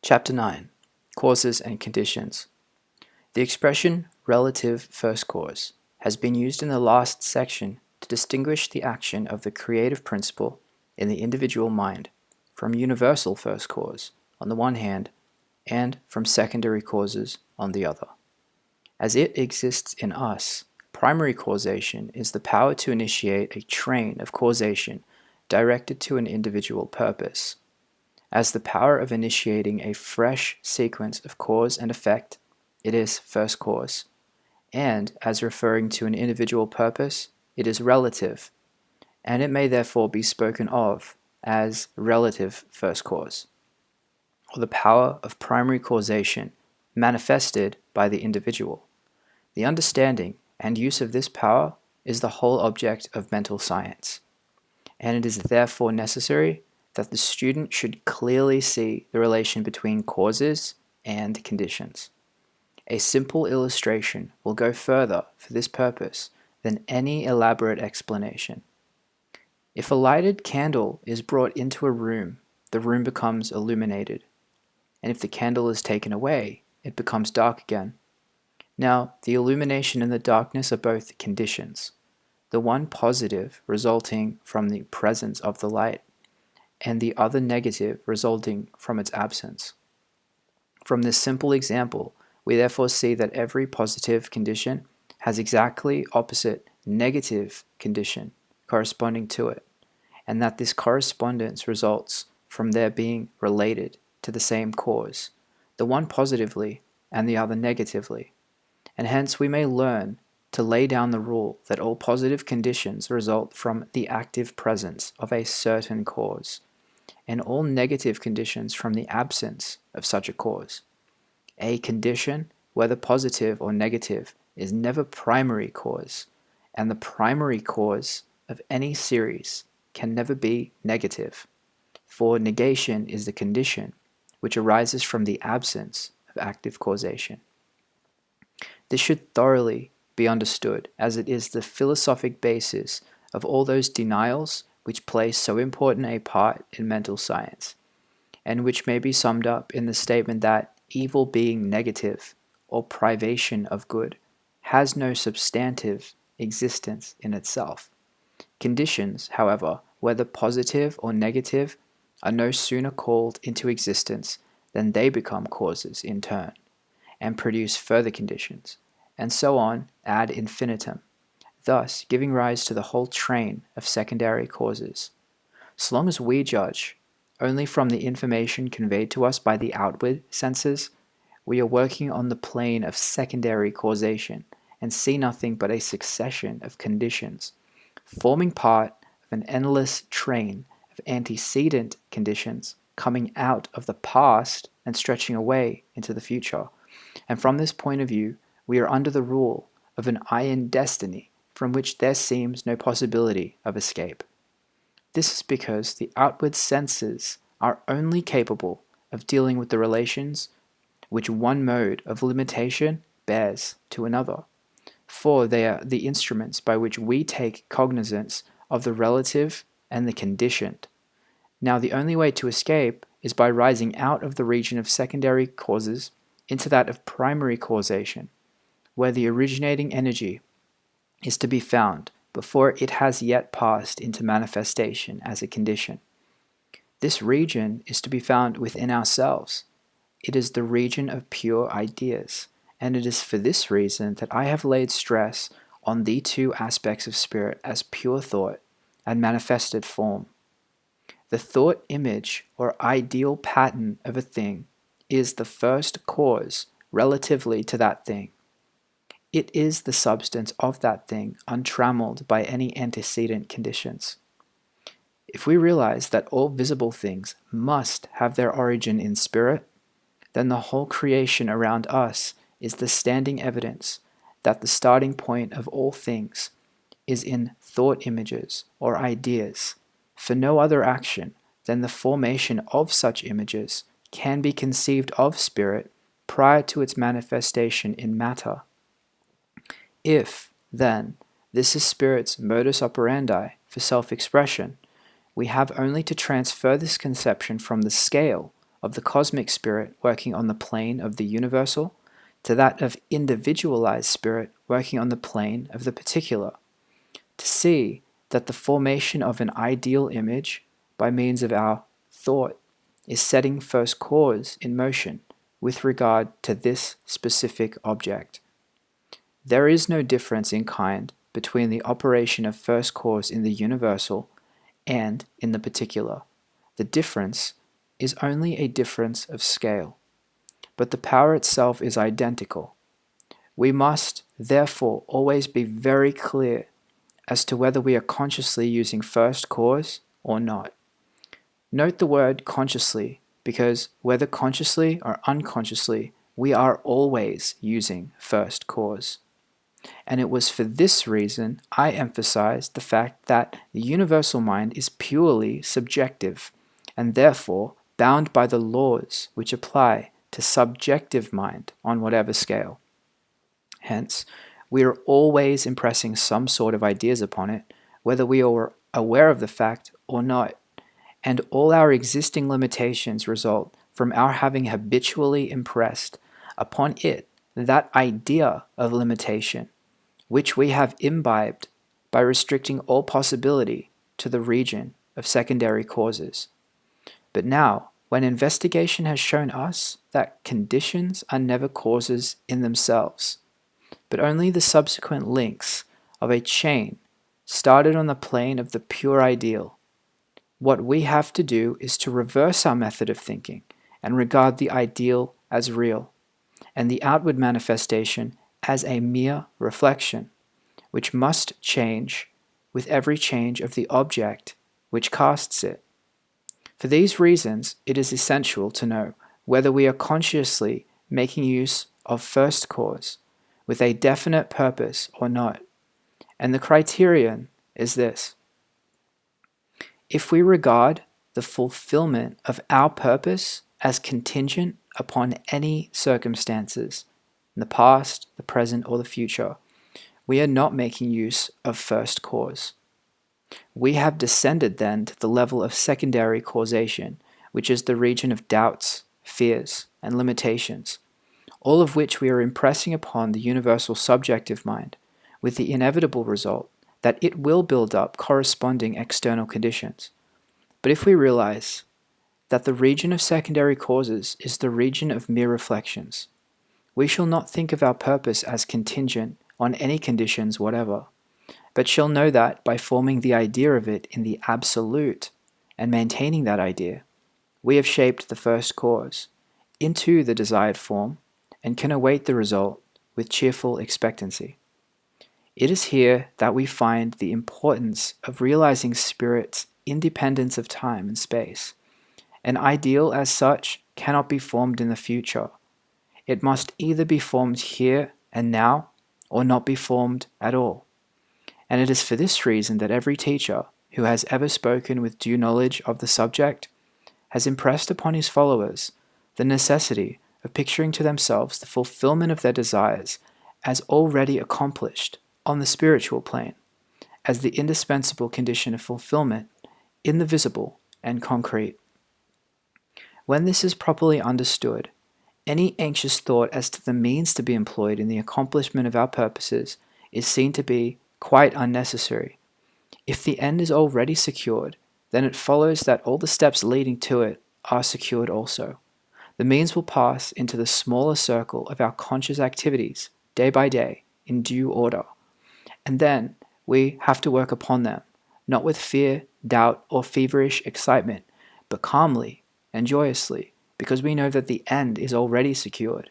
Chapter 9. Causes and Conditions. The expression relative first cause has been used in the last section to distinguish the action of the creative principle in the individual mind from universal first cause on the one hand and from secondary causes on the other. As it exists in us, primary causation is the power to initiate a train of causation directed to an individual purpose. As the power of initiating a fresh sequence of cause and effect, it is first cause, and as referring to an individual purpose, it is relative, and it may therefore be spoken of as relative first cause, or the power of primary causation manifested by the individual. The understanding and use of this power is the whole object of mental science, and it is therefore necessary that the student should clearly see the relation between causes and conditions. A simple illustration will go further for this purpose than any elaborate explanation. If a lighted candle is brought into a room, the room becomes illuminated, and if the candle is taken away, it becomes dark again. Now, the illumination and the darkness are both conditions, the one positive resulting from the presence of the light, and the other negative resulting from its absence. From this simple example, we therefore see that every positive condition has exactly opposite negative condition corresponding to it, and that this correspondence results from their being related to the same cause, the one positively and the other negatively. And hence we may learn to lay down the rule that all positive conditions result from the active presence of a certain cause, and all negative conditions from the absence of such a cause. A condition, whether positive or negative, is never primary cause, and the primary cause of any series can never be negative, for negation is the condition which arises from the absence of active causation. This should thoroughly be understood, as it is the philosophic basis of all those denials which play so important a part in mental science, and which may be summed up in the statement that evil being negative, or privation of good, has no substantive existence in itself. Conditions, however, whether positive or negative, are no sooner called into existence than they become causes in turn, and produce further conditions, and so on ad infinitum, thus giving rise to the whole train of secondary causes. So long as we judge only from the information conveyed to us by the outward senses, we are working on the plane of secondary causation and see nothing but a succession of conditions, forming part of an endless train of antecedent conditions coming out of the past and stretching away into the future. And from this point of view, we are under the rule of an iron destiny from which there seems no possibility of escape. This is because the outward senses are only capable of dealing with the relations which one mode of limitation bears to another, for they are the instruments by which we take cognizance of the relative and the conditioned. Now, the only way to escape is by rising out of the region of secondary causes into that of primary causation, where the originating energy is to be found before it has yet passed into manifestation as a condition. This region is to be found within ourselves. It is the region of pure ideas, and it is for this reason that I have laid stress on the two aspects of spirit as pure thought and manifested form. The thought image or ideal pattern of a thing is the first cause relatively to that thing. It is the substance of that thing untrammeled by any antecedent conditions. If we realize that all visible things must have their origin in spirit, then the whole creation around us is the standing evidence that the starting point of all things is in thought images or ideas, for no other action than the formation of such images can be conceived of spirit prior to its manifestation in matter. If, then, this is spirit's modus operandi for self-expression, we have only to transfer this conception from the scale of the cosmic spirit working on the plane of the universal to that of individualized spirit working on the plane of the particular, to see that the formation of an ideal image by means of our thought is setting first cause in motion with regard to this specific object. There is no difference in kind between the operation of first cause in the universal and in the particular. The difference is only a difference of scale, but the power itself is identical. We must, therefore, always be very clear as to whether we are consciously using first cause or not. Note the word consciously, because whether consciously or unconsciously, we are always using first cause. And it was for this reason I emphasized the fact that the universal mind is purely subjective, and therefore bound by the laws which apply to subjective mind on whatever scale. Hence, we are always impressing some sort of ideas upon it, whether we are aware of the fact or not, and all our existing limitations result from our having habitually impressed upon it that idea of limitation, which we have imbibed by restricting all possibility to the region of secondary causes. But now, when investigation has shown us that conditions are never causes in themselves, but only the subsequent links of a chain started on the plane of the pure ideal, what we have to do is to reverse our method of thinking and regard the ideal as real, and the outward manifestation as a mere reflection, which must change with every change of the object which casts it. For these reasons, it is essential to know whether we are consciously making use of first cause with a definite purpose or not. And the criterion is this: if we regard the fulfillment of our purpose as contingent upon any circumstances, in the past, the present, or the future, we are not making use of first cause. We have descended then to the level of secondary causation, which is the region of doubts, fears, and limitations, all of which we are impressing upon the universal subjective mind, with the inevitable result that it will build up corresponding external conditions. But if we realize that the region of secondary causes is the region of mere reflections, we shall not think of our purpose as contingent on any conditions whatever, but shall know that by forming the idea of it in the absolute and maintaining that idea, we have shaped the first cause into the desired form and can await the result with cheerful expectancy. It is here that we find the importance of realizing spirit's independence of time and space. An ideal as such cannot be formed in the future. It must either be formed here and now, or not be formed at all. And it is for this reason that every teacher who has ever spoken with due knowledge of the subject has impressed upon his followers the necessity of picturing to themselves the fulfillment of their desires as already accomplished on the spiritual plane, as the indispensable condition of fulfillment in the visible and concrete. When this is properly understood, any anxious thought as to the means to be employed in the accomplishment of our purposes is seen to be quite unnecessary. If the end is already secured, then it follows that all the steps leading to it are secured also. The means will pass into the smaller circle of our conscious activities, day by day, in due order. And then we have to work upon them, not with fear, doubt, or feverish excitement, but calmly and joyously, because we know that the end is already secured.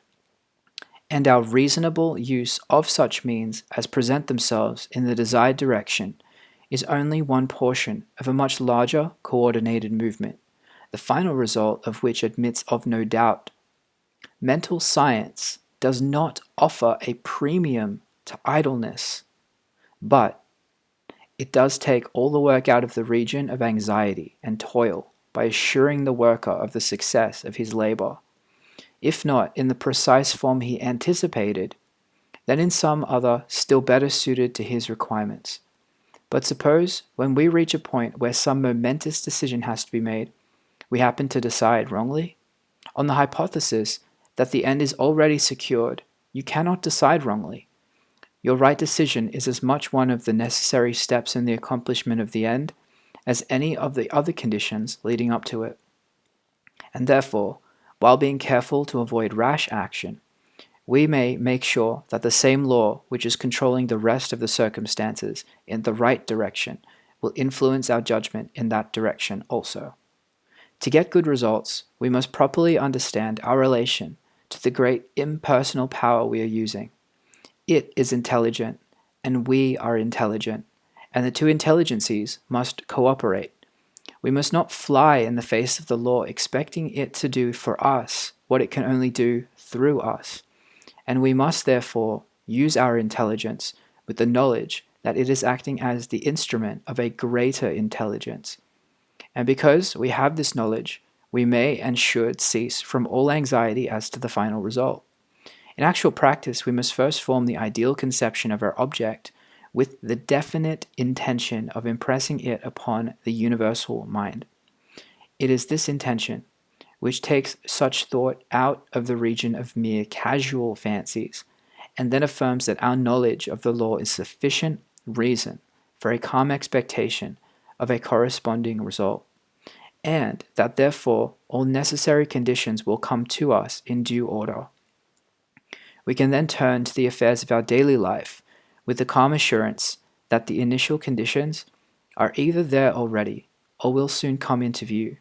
And our reasonable use of such means as present themselves in the desired direction is only one portion of a much larger coordinated movement, the final result of which admits of no doubt. Mental science does not offer a premium to idleness, but it does take all the work out of the region of anxiety and toil by assuring the worker of the success of his labor, if not in the precise form he anticipated, then in some other still better suited to his requirements. But suppose when we reach a point where some momentous decision has to be made, we happen to decide wrongly? On the hypothesis that the end is already secured, you cannot decide wrongly. Your right decision is as much one of the necessary steps in the accomplishment of the end as any of the other conditions leading up to it. And therefore, while being careful to avoid rash action, we may make sure that the same law which is controlling the rest of the circumstances in the right direction will influence our judgment in that direction also. To get good results, we must properly understand our relation to the great impersonal power we are using. It is intelligent, and we are intelligent, and the two intelligences must cooperate. We must not fly in the face of the law expecting it to do for us what it can only do through us, and we must therefore use our intelligence with the knowledge that it is acting as the instrument of a greater intelligence. And because we have this knowledge, we may and should cease from all anxiety as to the final result. In actual practice, we must first form the ideal conception of our object with the definite intention of impressing it upon the universal mind. It is this intention which takes such thought out of the region of mere casual fancies, and then affirms that our knowledge of the law is sufficient reason for a calm expectation of a corresponding result, and that therefore all necessary conditions will come to us in due order. We can then turn to the affairs of our daily life with the calm assurance that the initial conditions are either there already or will soon come into view.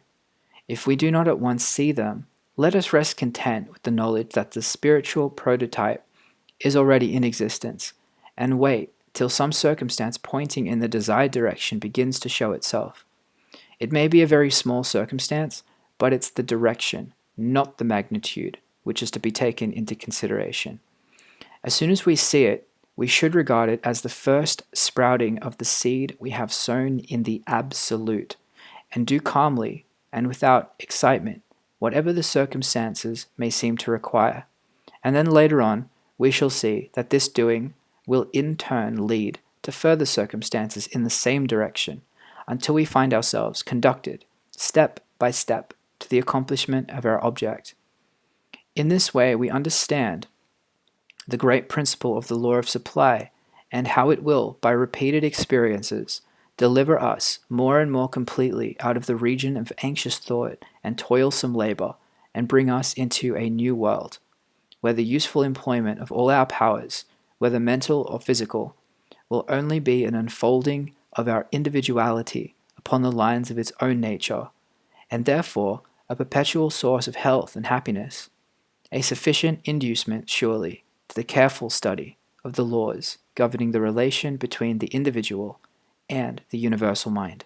If we do not at once see them, let us rest content with the knowledge that the spiritual prototype is already in existence, and wait till some circumstance pointing in the desired direction begins to show itself. It may be a very small circumstance, but it's the direction, not the magnitude, which is to be taken into consideration. As soon as we see it, we should regard it as the first sprouting of the seed we have sown in the absolute, and do calmly and without excitement whatever the circumstances may seem to require. And then later on, we shall see that this doing will in turn lead to further circumstances in the same direction, until we find ourselves conducted, step by step, to the accomplishment of our object. In this way, we understand the great principle of the law of supply, and how it will, by repeated experiences, deliver us more and more completely out of the region of anxious thought and toilsome labor, and bring us into a new world, where the useful employment of all our powers, whether mental or physical, will only be an unfolding of our individuality upon the lines of its own nature, and therefore a perpetual source of health and happiness, a sufficient inducement, surely, to the careful study of the laws governing the relation between the individual and the universal mind.